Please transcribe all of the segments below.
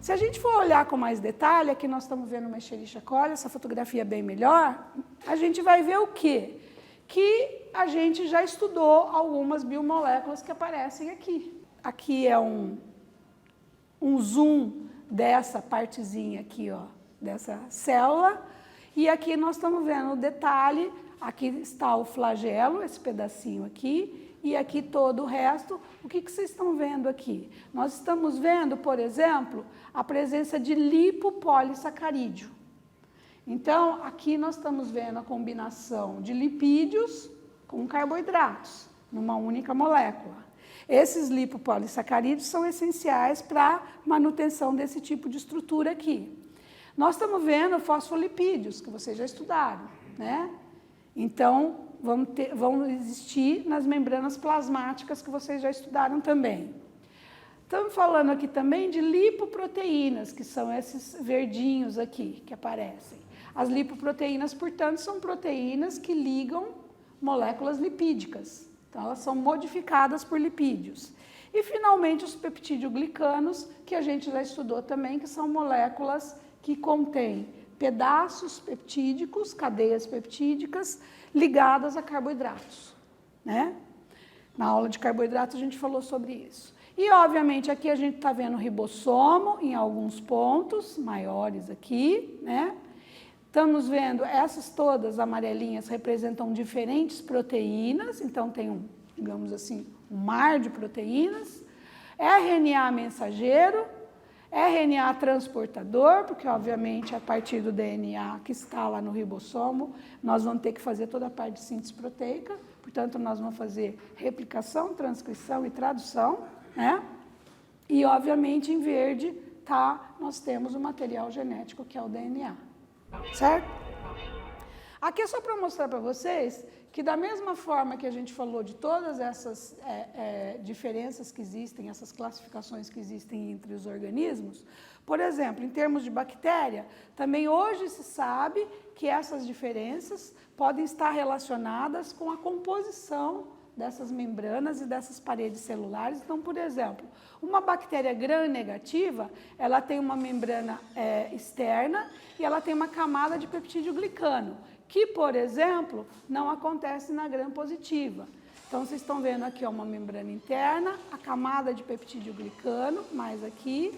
Se a gente for olhar com mais detalhe, aqui nós estamos vendo uma Escherichia coli, essa fotografia é bem melhor, a gente vai ver o quê? Que a gente já estudou algumas biomoléculas que aparecem aqui. Aqui é um zoom dessa partezinha aqui, ó, dessa célula, e aqui nós estamos vendo o detalhe, aqui está o flagelo, esse pedacinho aqui, e aqui todo o resto. O que vocês estão vendo aqui? Nós estamos vendo, por exemplo, a presença de lipopolissacarídeo. Então, aqui nós estamos vendo a combinação de lipídios com carboidratos, numa única molécula. Esses lipopolissacarídeos são essenciais para a manutenção desse tipo de estrutura aqui. Nós estamos vendo fosfolipídios, que vocês já estudaram, né? Então, vão existir nas membranas plasmáticas que vocês já estudaram também. Estamos falando aqui também de lipoproteínas, que são esses verdinhos aqui que aparecem. As lipoproteínas, portanto, são proteínas que ligam moléculas lipídicas. Então, elas são modificadas por lipídios. E, finalmente, os peptidoglicanos, que a gente já estudou também, que são moléculas que contêm pedaços peptídicos, cadeias peptídicas, ligadas a carboidratos, né? Na aula de carboidratos a gente falou sobre isso. E, obviamente, aqui a gente está vendo o ribossomo em alguns pontos maiores aqui, né? Estamos vendo essas todas amarelinhas representam diferentes proteínas, então tem digamos assim, um mar de proteínas. RNA mensageiro, RNA transportador, porque obviamente a partir do DNA que está lá no ribossomo, nós vamos ter que fazer toda a parte de síntese proteica, portanto nós vamos fazer replicação, transcrição e tradução, né? E obviamente em verde nós temos o material genético que é o DNA, certo? Aqui é só para mostrar para vocês que da mesma forma que a gente falou de todas essas diferenças que existem, essas classificações que existem entre os organismos, por exemplo, em termos de bactéria, também hoje se sabe que essas diferenças podem estar relacionadas com a composição dessas membranas e dessas paredes celulares. Então, por exemplo, uma bactéria gram-negativa, ela tem uma membrana externa e ela tem uma camada de peptídeo-glicano, que, por exemplo, não acontece na gram-positiva. Então, vocês estão vendo aqui uma membrana interna, a camada de peptídeo-glicano, mais aqui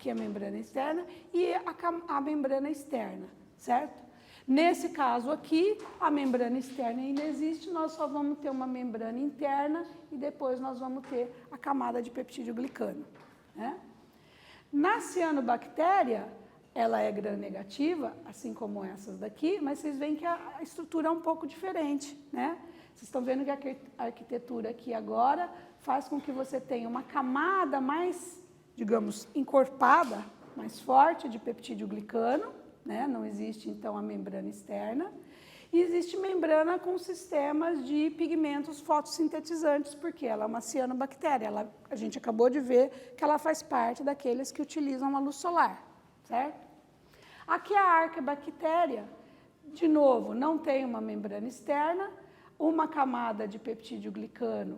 a membrana externa e a membrana externa, certo? Nesse caso aqui, a membrana externa ainda existe, nós só vamos ter uma membrana interna e depois nós vamos ter a camada de peptídeo-glicano, né? Na cianobactéria, ela é gram-negativa, assim como essas daqui, mas vocês veem que a estrutura é um pouco diferente, né? Vocês estão vendo que a arquitetura aqui agora faz com que você tenha uma camada mais, digamos, encorpada, mais forte de peptídeo-glicano, né? Não existe, então, a membrana externa. E existe membrana com sistemas de pigmentos fotossintetizantes, porque ela é uma cianobactéria. A gente acabou de ver que ela faz parte daqueles que utilizam a luz solar, certo? Aqui a arquebactéria, de novo, não tem uma membrana externa, uma camada de peptídeo-glicano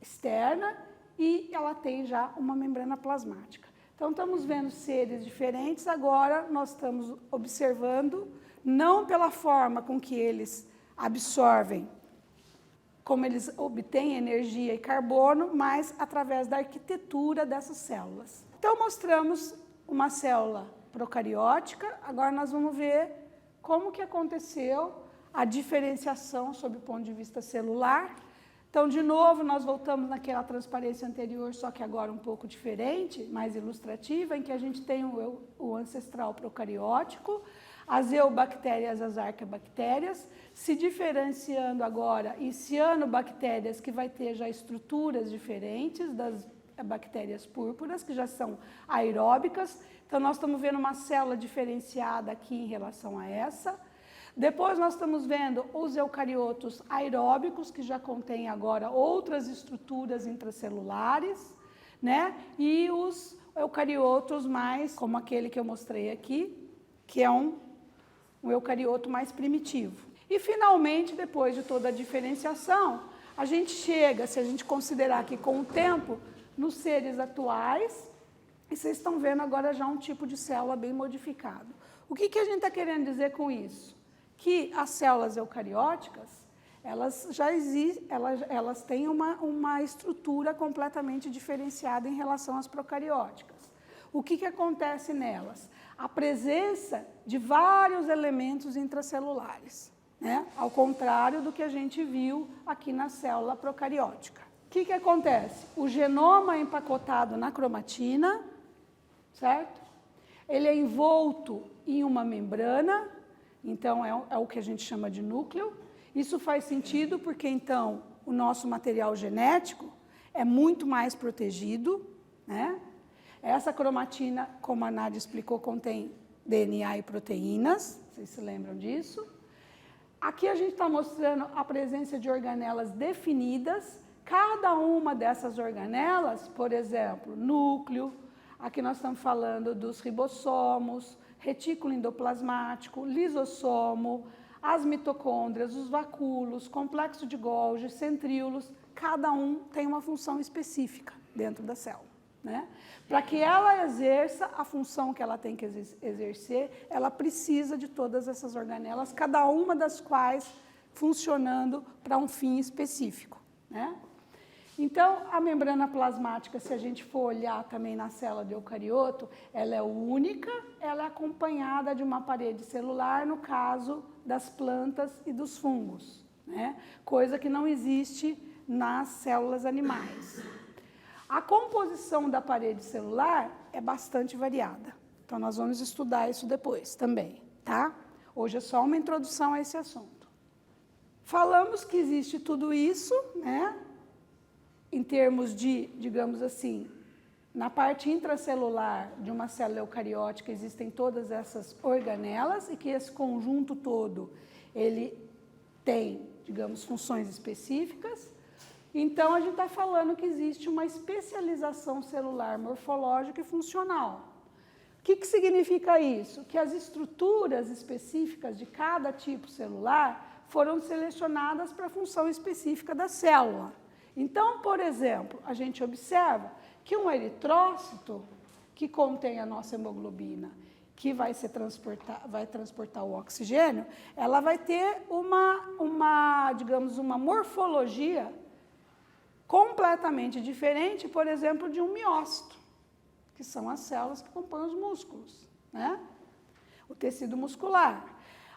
externa e ela tem já uma membrana plasmática. Então, estamos vendo seres diferentes, agora nós estamos observando, não pela forma com que eles absorvem, como eles obtêm energia e carbono, mas através da arquitetura dessas células. Então, mostramos uma célula procariótica, agora nós vamos ver como que aconteceu a diferenciação sob o ponto de vista celular. Então, de novo, nós voltamos naquela transparência anterior, só que agora um pouco diferente, mais ilustrativa, em que a gente tem o ancestral procariótico, as eubactérias, as arquebactérias, se diferenciando agora em cianobactérias, que vai ter já estruturas diferentes das bactérias púrpuras, que já são aeróbicas. Então, nós estamos vendo uma célula diferenciada aqui em relação a essa. Depois nós estamos vendo os eucariotos aeróbicos, que já contêm agora outras estruturas intracelulares, né? E os eucariotos mais, como aquele que eu mostrei aqui, que é um eucarioto mais primitivo. E, finalmente, depois de toda a diferenciação, a gente chega, se a gente considerar que com o tempo, nos seres atuais, E vocês estão vendo agora já um tipo de célula bem modificado. O que a gente está querendo dizer com isso? Que as células eucarióticas, elas já existem, elas têm uma estrutura completamente diferenciada em relação às procarióticas. O que acontece nelas? A presença de vários elementos intracelulares, né? Ao contrário do que a gente viu aqui na célula procariótica. O que acontece? O genoma é empacotado na cromatina, certo? Ele é envolto em uma membrana, então é o que a gente chama de núcleo. Isso faz sentido porque, então, o nosso material genético é muito mais protegido, né? Essa cromatina, como a Nádia explicou, contém DNA e proteínas, vocês se lembram disso? Aqui a gente está mostrando a presença de organelas definidas. Cada uma dessas organelas, por exemplo, núcleo, aqui nós estamos falando dos ribossomos, retículo endoplasmático, lisossomo, as mitocôndrias, os vacúolos, complexo de Golgi, centríolos, cada um tem uma função específica dentro da célula, né? Para que ela exerça a função que ela tem que exercer, ela precisa de todas essas organelas, cada uma das quais funcionando para um fim específico, né? Então, a membrana plasmática, se a gente for olhar também na célula de eucarioto, ela é única, ela é acompanhada de uma parede celular, no caso das plantas e dos fungos, né? Coisa que não existe nas células animais. A composição da parede celular é bastante variada. Então, nós vamos estudar isso depois também, tá? Hoje é só uma introdução a esse assunto. Falamos que existe tudo isso, né? Em termos de, digamos assim, na parte intracelular de uma célula eucariótica existem todas essas organelas e que esse conjunto todo, ele tem, digamos, funções específicas. Então, a gente está falando que existe uma especialização celular morfológica e funcional. O que significa isso? Que as estruturas específicas de cada tipo celular foram selecionadas para a função específica da célula. Então, por exemplo, a gente observa que um eritrócito que contém a nossa hemoglobina, que vai transportar o oxigênio, ela vai ter digamos, uma morfologia completamente diferente, por exemplo, de um miócito, que são as células que compõem os músculos, né? O tecido muscular.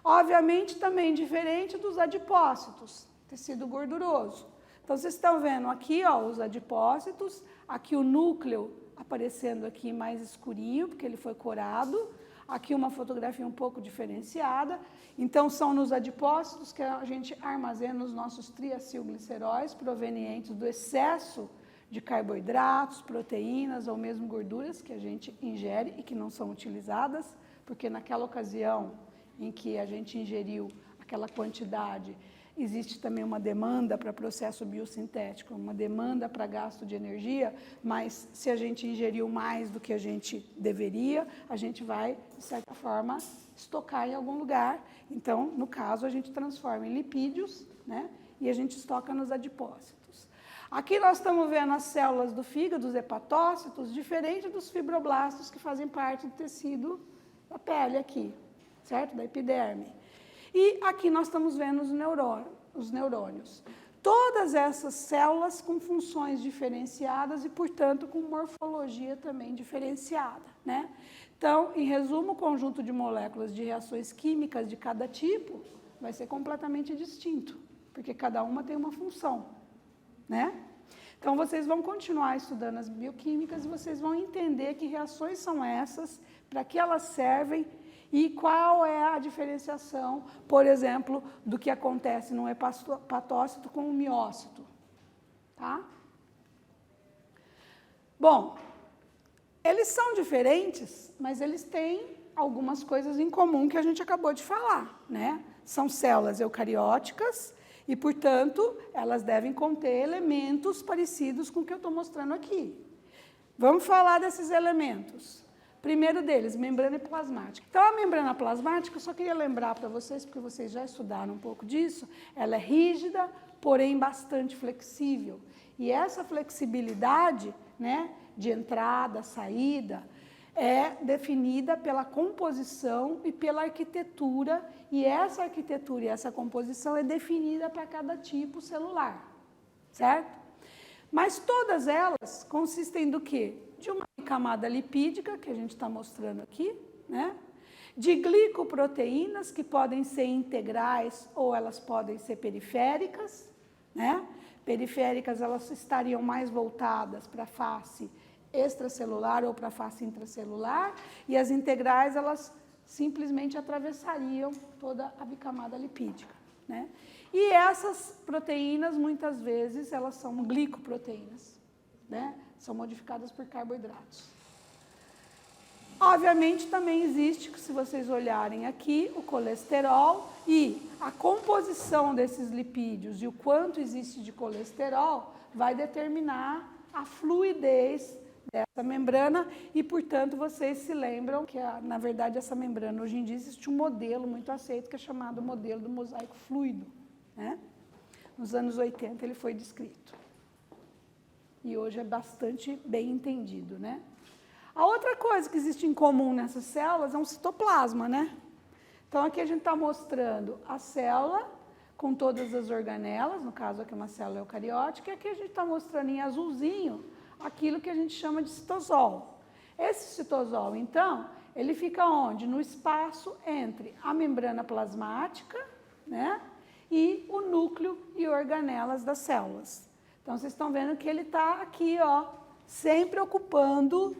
Obviamente, também diferente dos adipócitos, tecido gorduroso. Então, vocês estão vendo aqui, ó, os adipócitos, aqui o núcleo aparecendo aqui mais escurinho, porque ele foi corado, aqui uma fotografia um pouco diferenciada. Então, são nos adipócitos que a gente armazena os nossos triacilgliceróis provenientes do excesso de carboidratos, proteínas ou mesmo gorduras que a gente ingere e que não são utilizadas, porque naquela ocasião em que a gente ingeriu aquela quantidade, existe também uma demanda para processo biosintético, uma demanda para gasto de energia, mas se a gente ingeriu mais do que a gente deveria, a gente vai, de certa forma, estocar em algum lugar. Então, no caso, a gente transforma em lipídios, né? E a gente estoca nos adipócitos. Aqui nós estamos vendo as células do fígado, os hepatócitos, diferente dos fibroblastos que fazem parte do tecido da pele aqui, certo? Da epiderme. E aqui nós estamos vendo os neurônios. Todas essas células com funções diferenciadas e, portanto, com morfologia também diferenciada, né? Então, em resumo, o conjunto de moléculas de reações químicas de cada tipo vai ser completamente distinto, porque cada uma tem uma função, né? Então, vocês vão continuar estudando as bioquímicas e vocês vão entender que reações são essas, para que elas servem e qual é a diferenciação, por exemplo, do que acontece num hepatócito com um miócito, tá? Bom, eles são diferentes, mas eles têm algumas coisas em comum que a gente acabou de falar, né? São células eucarióticas e, portanto, elas devem conter elementos parecidos com o que eu estou mostrando aqui. Vamos falar desses elementos. Primeiro deles, membrana plasmática. Então, a membrana plasmática, eu só queria lembrar para vocês, porque vocês já estudaram um pouco disso, ela é rígida, porém bastante flexível. E essa flexibilidade, né, de entrada, saída, é definida pela composição e pela arquitetura, e essa arquitetura e essa composição é definida para cada tipo celular, certo? Mas todas elas consistem do quê? De uma camada lipídica, que a gente está mostrando aqui, né? De glicoproteínas, que podem ser integrais ou elas podem ser periféricas, né? Periféricas, elas estariam mais voltadas para a face extracelular ou para a face intracelular, e as integrais, elas simplesmente atravessariam toda a bicamada lipídica, né? E essas proteínas, muitas vezes, elas são glicoproteínas, né? São modificadas por carboidratos. Obviamente, também existe, se vocês olharem aqui, o colesterol, e a composição desses lipídios e o quanto existe de colesterol vai determinar a fluidez dessa membrana e, portanto, vocês se lembram que, na verdade, essa membrana, hoje em dia, existe um modelo muito aceito que é chamado modelo do mosaico fluido, né? Nos anos 80 ele foi descrito. E hoje é bastante bem entendido, né? A outra coisa que existe em comum nessas células é um citoplasma, né? Então, aqui a gente está mostrando a célula com todas as organelas, no caso aqui uma célula eucariótica, e aqui a gente está mostrando em azulzinho aquilo que a gente chama de citosol. Esse citosol, então, ele fica onde? No espaço entre a membrana plasmática, né, e o núcleo e organelas das células. Então, vocês estão vendo que ele está aqui, ó, sempre ocupando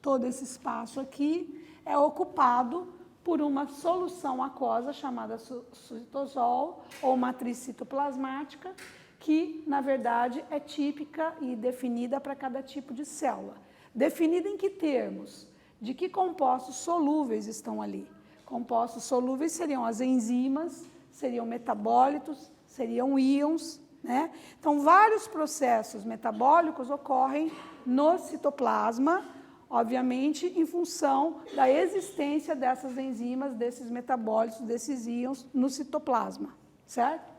todo esse espaço aqui, é ocupado por uma solução aquosa chamada citosol ou matriz citoplasmática, que, na verdade, é típica e definida para cada tipo de célula. Definida em que termos? De que compostos solúveis estão ali? Compostos solúveis seriam as enzimas, seriam metabólitos, seriam íons, né? Então, vários processos metabólicos ocorrem no citoplasma, obviamente, em função da existência dessas enzimas, desses metabólitos, desses íons no citoplasma, certo?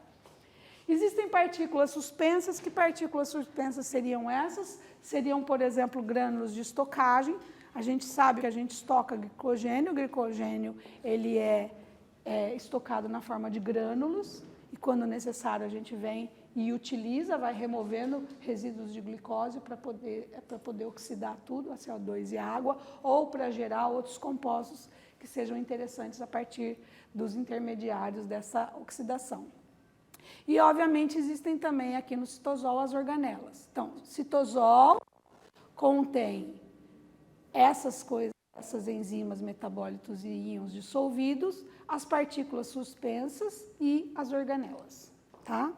Existem partículas suspensas. Que partículas suspensas seriam essas? Seriam, por exemplo, grânulos de estocagem. A gente sabe que a gente estoca glicogênio. O glicogênio ele é estocado na forma de grânulos, e quando necessário a gente vem e utiliza, vai removendo resíduos de glicose para poder oxidar tudo, a CO2 e a água, ou para gerar outros compostos que sejam interessantes a partir dos intermediários dessa oxidação. E, obviamente, existem também aqui no citosol as organelas. Então, citosol contém essas coisas, essas enzimas, metabólitos e íons dissolvidos, as partículas suspensas e as organelas, tá?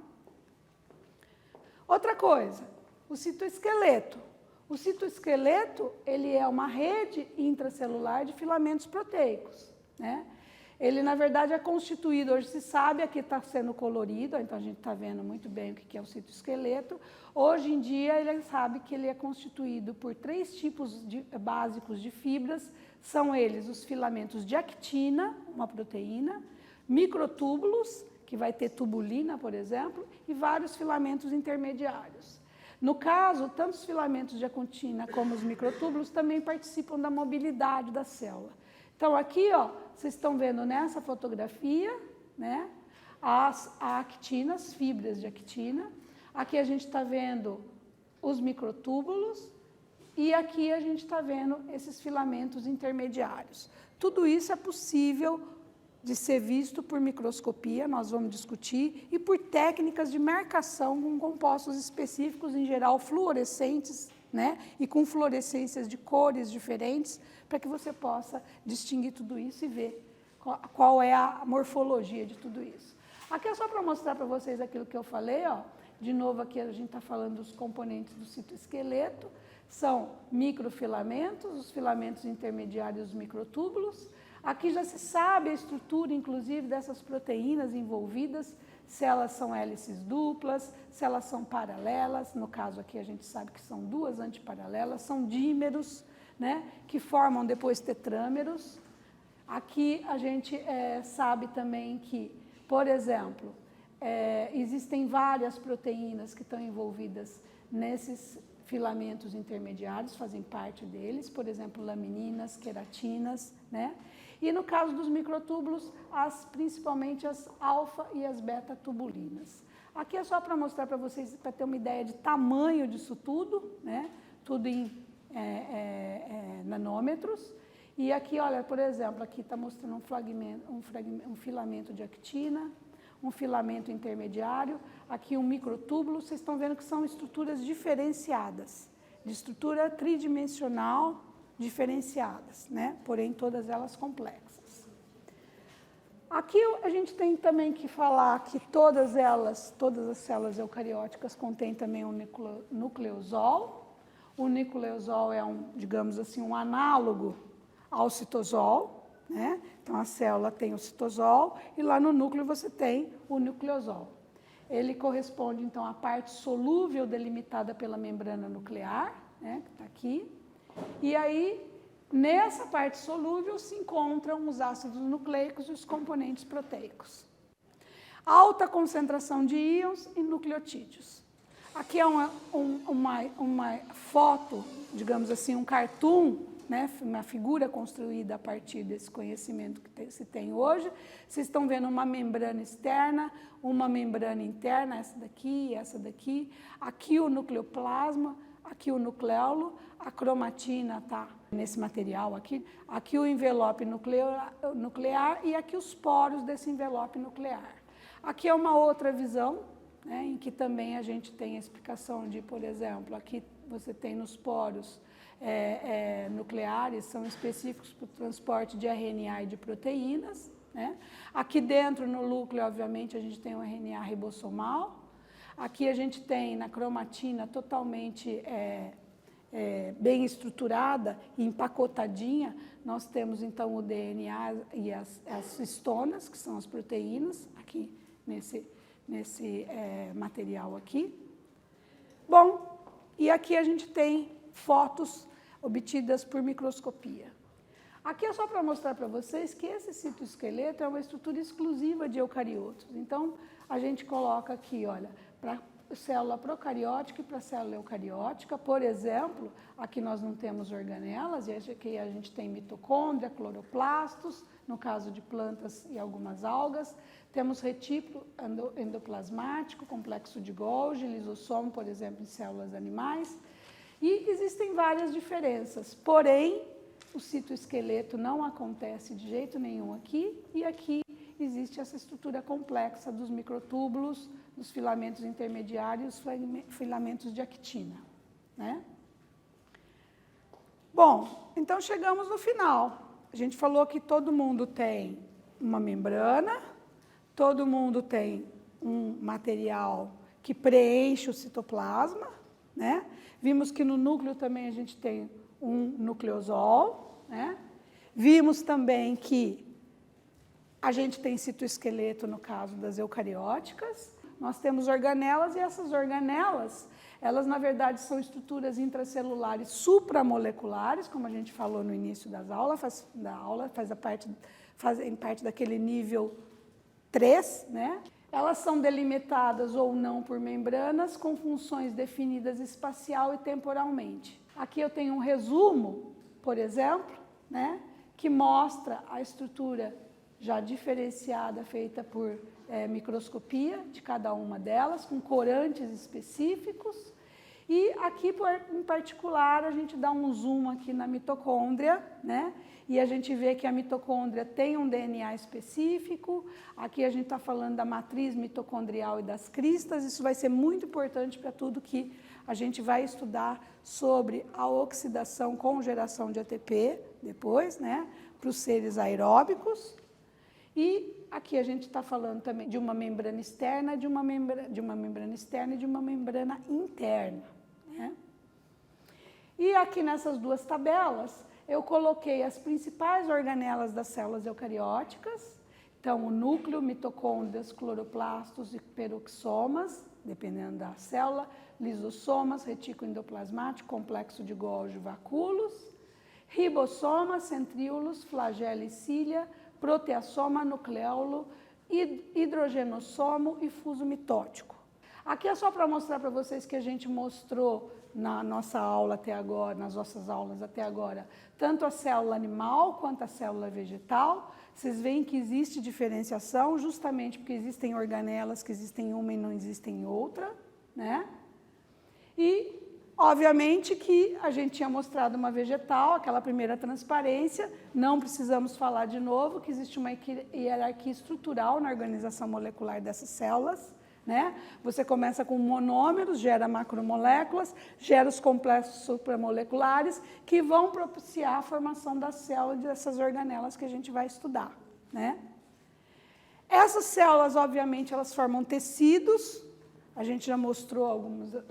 Outra coisa, o citoesqueleto. O citoesqueleto, ele é uma rede intracelular de filamentos proteicos, né? Ele, na verdade, é constituído, hoje se sabe, aqui está sendo colorido, então a gente está vendo muito bem o que é o citoesqueleto. Hoje em dia, ele sabe que ele é constituído por 3 tipos básicos de fibras, são eles os filamentos de actina, uma proteína, microtúbulos, que vai ter tubulina, por exemplo, e vários filamentos intermediários. No caso, tanto os filamentos de actina como os microtúbulos também participam da mobilidade da célula. Então, aqui, ó, vocês estão vendo nessa fotografia, né, a actina, as fibras de actina. Aqui a gente está vendo os microtúbulos e aqui a gente está vendo esses filamentos intermediários. Tudo isso é possível de ser visto por microscopia, nós vamos discutir, e por técnicas de marcação com compostos específicos, em geral fluorescentes, né, e com fluorescências de cores diferentes, para que você possa distinguir tudo isso e ver qual é a morfologia de tudo isso. Aqui é só para mostrar para vocês aquilo que eu falei, ó. De novo, aqui a gente está falando dos componentes do citoesqueleto, são microfilamentos, os filamentos intermediários, os microtúbulos. Aqui já se sabe a estrutura, inclusive, dessas proteínas envolvidas, se elas são hélices duplas, se elas são paralelas, no caso aqui a gente sabe que são 2 antiparalelas, são dímeros, né, que formam depois tetrâmeros. Aqui a gente sabe também que, por exemplo, existem várias proteínas que estão envolvidas nesses filamentos intermediários fazem parte deles, por exemplo, lamininas, queratinas, né? E no caso dos microtúbulos, principalmente as alfa e as beta-tubulinas. Aqui é só para mostrar para vocês, para ter uma ideia de tamanho disso tudo, né? Tudo em nanômetros. E aqui, olha, por exemplo, aqui está mostrando um filamento de actina, um filamento intermediário, aqui um microtúbulo. Vocês estão vendo que são estruturas diferenciadas, de estrutura tridimensional diferenciadas, né? Porém, todas elas complexas. Aqui a gente tem também que falar que todas as células eucarióticas contêm também um nucleosol. O nucleosol é digamos assim, um análogo ao citosol, né? Então a célula tem o citosol e lá no núcleo você tem o nucleosol. Ele corresponde então à parte solúvel delimitada pela membrana nuclear, né? Que está aqui. E aí, nessa parte solúvel se encontram os ácidos nucleicos e os componentes proteicos. Alta concentração de íons e nucleotídeos. Aqui é uma foto, digamos assim, um cartoon, né? Uma figura construída a partir desse conhecimento que se tem hoje. Vocês estão vendo uma membrana externa, uma membrana interna, essa daqui, essa daqui. Aqui o nucleoplasma, aqui o nucleolo, a cromatina está nesse material aqui. Aqui o envelope nuclear e aqui os poros desse envelope nuclear. Aqui é uma outra visão, né, em que também a gente tem a explicação de, por exemplo, aqui você tem nos poros nucleares, são específicos para o transporte de RNA e de proteínas, né? Aqui dentro, no núcleo, obviamente, a gente tem o RNA ribossomal. Aqui a gente tem na cromatina totalmente bem estruturada e empacotadinha, nós temos então o DNA e as histonas, que são as proteínas, aqui nesse material aqui. Bom, e aqui a gente tem fotos obtidas por microscopia. Aqui é só para mostrar para vocês que esse citoesqueleto é uma estrutura exclusiva de eucariotos. Então, a gente coloca aqui, olha, para célula procariótica e para célula eucariótica, por exemplo, aqui nós não temos organelas, e aqui a gente tem mitocôndria, cloroplastos, no caso de plantas e algumas algas, temos retículo endoplasmático, complexo de Golgi, lisossomo, por exemplo, em células animais, e existem várias diferenças, porém, o citoesqueleto não acontece de jeito nenhum aqui, e aqui existe essa estrutura complexa dos microtúbulos, dos filamentos intermediários, filamentos de actina, né? Bom, então chegamos no final. A gente falou que todo mundo tem uma membrana, todo mundo tem um material que preenche o citoplasma, né? Vimos que no núcleo também a gente tem um nucleosol, né? Vimos também que a gente tem citoesqueleto no caso das eucarióticas. Nós temos organelas e essas organelas, elas na verdade são estruturas intracelulares supramoleculares, como a gente falou no início das aulas, fazem parte daquele nível 3, né? Elas são delimitadas ou não por membranas com funções definidas espacial e temporalmente. Aqui eu tenho um resumo, por exemplo, né, que mostra a estrutura já diferenciada, feita por microscopia de cada uma delas, com corantes específicos. E aqui, em particular, a gente dá um zoom aqui na mitocôndria, né? E a gente vê que a mitocôndria tem um DNA específico. Aqui a gente está falando da matriz mitocondrial e das cristas. Isso vai ser muito importante para tudo que a gente vai estudar sobre a oxidação com geração de ATP depois, né? Para os seres aeróbicos. E aqui a gente está falando também de uma membrana externa, de uma membrana externa e de uma membrana interna, né? E aqui nessas duas tabelas eu coloquei as principais organelas das células eucarióticas. Então, o núcleo, mitocôndrias, cloroplastos e peroxomas, dependendo da célula, lisossomas, retículo endoplasmático, complexo de Golgi, vacúolos, ribossomas, centríolos, flagela e cília, proteassoma, nucleolo, hidrogenossomo e fuso mitótico. Aqui é só para mostrar para vocês que a gente mostrou na nossa aula até agora, nas nossas aulas até agora, tanto a célula animal quanto a célula vegetal. Vocês veem que existe diferenciação justamente porque existem organelas que existem uma e não existem outra, né? E, obviamente, que a gente tinha mostrado uma vegetal, aquela primeira transparência, não precisamos falar de novo que existe uma hierarquia estrutural na organização molecular dessas células, né? Você começa com monômeros, gera macromoléculas, gera os complexos supramoleculares que vão propiciar a formação da célula dessas organelas que a gente vai estudar, né? Essas células, obviamente, elas formam tecidos. A gente já mostrou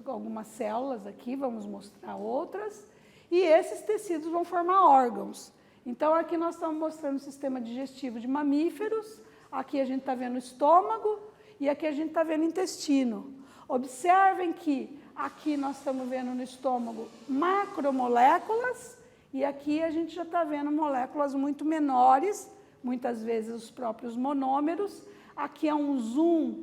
algumas células aqui, vamos mostrar outras. E esses tecidos vão formar órgãos. Então, aqui nós estamos mostrando o sistema digestivo de mamíferos. Aqui a gente está vendo o estômago. E aqui a gente está vendo intestino. Observem que aqui nós estamos vendo no estômago macromoléculas e aqui a gente já está vendo moléculas muito menores, muitas vezes os próprios monômeros. Aqui é um zoom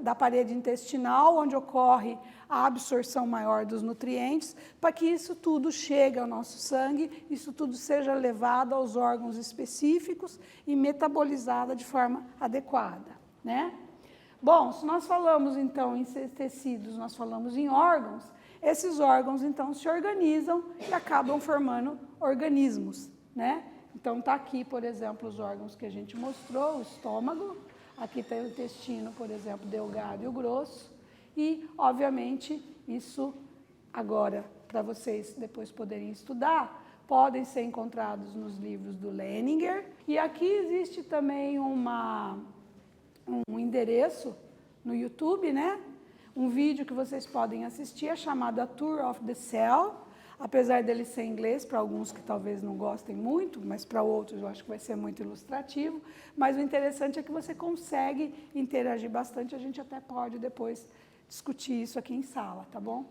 da parede intestinal, onde ocorre a absorção maior dos nutrientes, para que isso tudo chegue ao nosso sangue, isso tudo seja levado aos órgãos específicos e metabolizado de forma adequada, né? Bom, se nós falamos então em tecidos, nós falamos em órgãos, esses órgãos então se organizam e acabam formando organismos, né? Então está aqui, por exemplo, os órgãos que a gente mostrou, o estômago, aqui está o intestino, por exemplo, delgado e o grosso, e, obviamente, isso agora, para vocês depois poderem estudar, podem ser encontrados nos livros do Leninger. E aqui existe também um endereço no YouTube, né? Um vídeo que vocês podem assistir, é chamado A Tour of the Cell, apesar dele ser em inglês, para alguns que talvez não gostem muito, mas para outros eu acho que vai ser muito ilustrativo. Mas o interessante é que você consegue interagir bastante, a gente até pode depois discutir isso aqui em sala, tá bom?